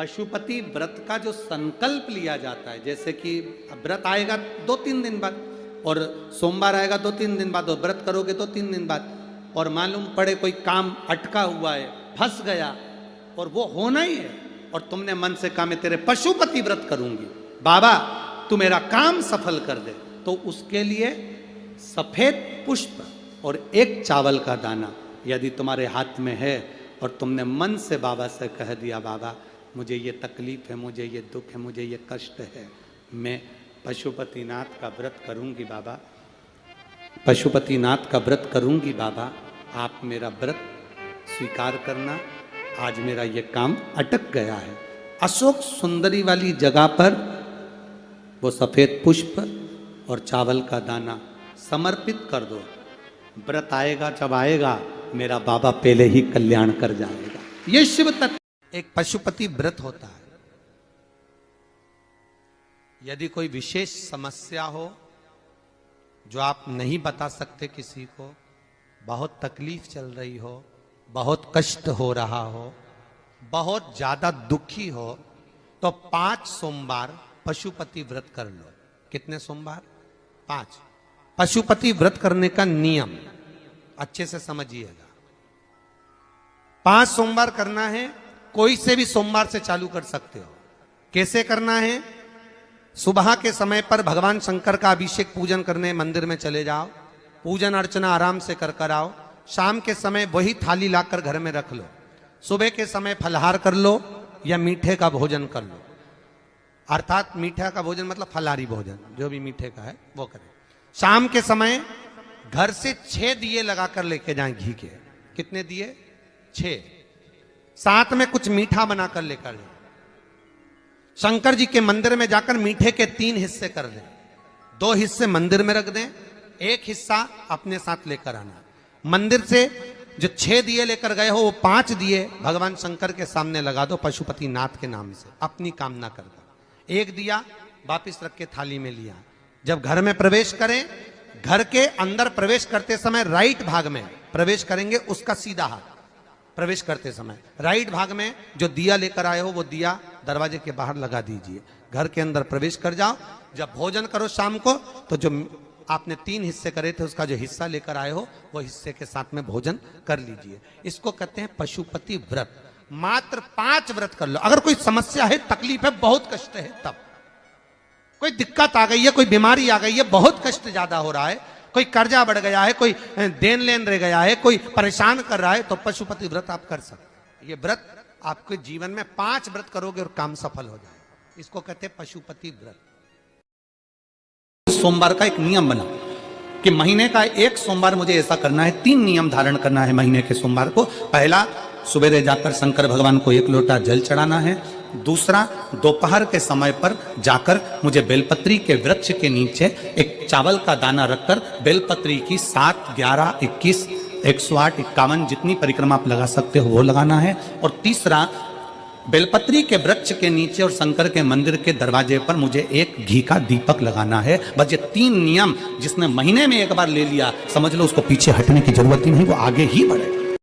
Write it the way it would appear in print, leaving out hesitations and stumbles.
पशुपति व्रत का जो संकल्प लिया जाता है, जैसे कि व्रत आएगा 2-3 दिन बाद, और सोमवार आएगा 2-3 दिन बाद, और व्रत करोगे 2-3 दिन बाद, और मालूम पड़े कोई काम अटका हुआ है, फंस गया, और वो होना ही है, और तुमने मन से कहा मैं तेरे पशुपति व्रत करूंगी, बाबा तू मेरा काम सफल कर दे, तो उसके लिए सफेद पुष्प और एक चावल का दाना यदि तुम्हारे हाथ में है, और तुमने मन से बाबा से कह दिया बाबा मुझे ये तकलीफ है, मुझे ये दुख है, मुझे ये कष्ट है, मैं पशुपतिनाथ का व्रत करूंगी बाबा, पशुपतिनाथ का व्रत करूंगी बाबा, आप मेरा व्रत स्वीकार करना, आज मेरा ये काम अटक गया है। अशोक सुंदरी वाली जगह पर वो सफेद पुष्प और चावल का दाना समर्पित कर दो, व्रत आएगा जब आएगा मेरा बाबा पहले ही कल्याण कर जाएगा। ये शिव तत्व एक पशुपति व्रत होता है। यदि कोई विशेष समस्या हो जो आप नहीं बता सकते किसी को, बहुत तकलीफ चल रही हो, बहुत कष्ट हो रहा हो, बहुत ज्यादा दुखी हो, तो 5 सोमवार पशुपति व्रत कर लो। कितने सोमवार? 5। पशुपति व्रत करने का नियम अच्छे से समझिएगा। 5 सोमवार करना है, कोई से भी सोमवार से चालू कर सकते हो। कैसे करना है? सुबह के समय पर भगवान शंकर का अभिषेक पूजन करने मंदिर में चले जाओ, पूजन अर्चना आराम से कर आओ। शाम के समय वही थाली लाकर घर में रख लो। सुबह के समय फलहार कर लो या मीठे का भोजन कर लो, अर्थात मीठा का भोजन मतलब फलाहारी भोजन, जो भी मीठे का है वो करें। शाम के समय घर से 6 दिए लगाकर लेके जाएं घी के। कितने दिए? 6। साथ में कुछ मीठा बनाकर लेकर जाएं। शंकर जी के मंदिर में जाकर मीठे के 3 हिस्से कर दें। 2 हिस्से मंदिर में रख दें, 1 हिस्सा अपने साथ लेकर आना। मंदिर से जो 6 दिए लेकर गए हो वो 5 दिए भगवान शंकर के सामने लगा दो पशुपति नाथ के नाम से, अपनी कामना कर दो। 1 दिया वापिस रख के थाली में लिया। जब घर में प्रवेश करें, घर के अंदर प्रवेश करते समय राइट भाग में प्रवेश करेंगे, उसका सीधा हाथ प्रवेश करते समय राइट भाग में जो दिया लेकर आए हो वो दिया दरवाजे के बाहर लगा दीजिए। घर के अंदर प्रवेश कर जाओ। जब भोजन करो शाम को, तो जो आपने 3 हिस्से करे थे उसका जो हिस्सा लेकर आए हो वो हिस्से के साथ में भोजन कर लीजिए। इसको कहते हैं पशुपति व्रत। मात्र 5 व्रत कर लो। अगर कोई समस्या है, तकलीफ है, बहुत कष्ट है, तब कोई दिक्कत आ गई है, कोई बीमारी आ गई है, बहुत कष्ट ज्यादा हो रहा है, कोई कर्जा बढ़ गया है, कोई देन लेन रह गया है, कोई परेशान कर रहा है, तो पशुपति व्रत आप कर सकते। ये व्रत आपके जीवन में 5 व्रत करोगे और काम सफल हो जाए। इसको कहते हैं पशुपति व्रत। सोमवार का एक नियम बना कि महीने का 1 सोमवार मुझे ऐसा करना है। 3 नियम धारण करना है महीने के सोमवार को। पहला, सुबह जाकर शंकर भगवान को 1 लोटा जल चढ़ाना है। दूसरा, दोपहर के समय पर जाकर मुझे बेलपत्री के वृक्ष के नीचे एक चावल का दाना रखकर बेलपत्री की 7, 11, 21, 108, 51 जितनी परिक्रमा आप लगा सकते हो वो लगाना है। और तीसरा, बेलपत्री के वृक्ष के नीचे और शंकर के मंदिर के दरवाजे पर मुझे एक घी का दीपक लगाना है। बस ये 3 नियम जिसने महीने में एक बार ले लिया, समझ लो उसको पीछे हटने की जरूरत ही नहीं, वो आगे ही बढ़ेगा।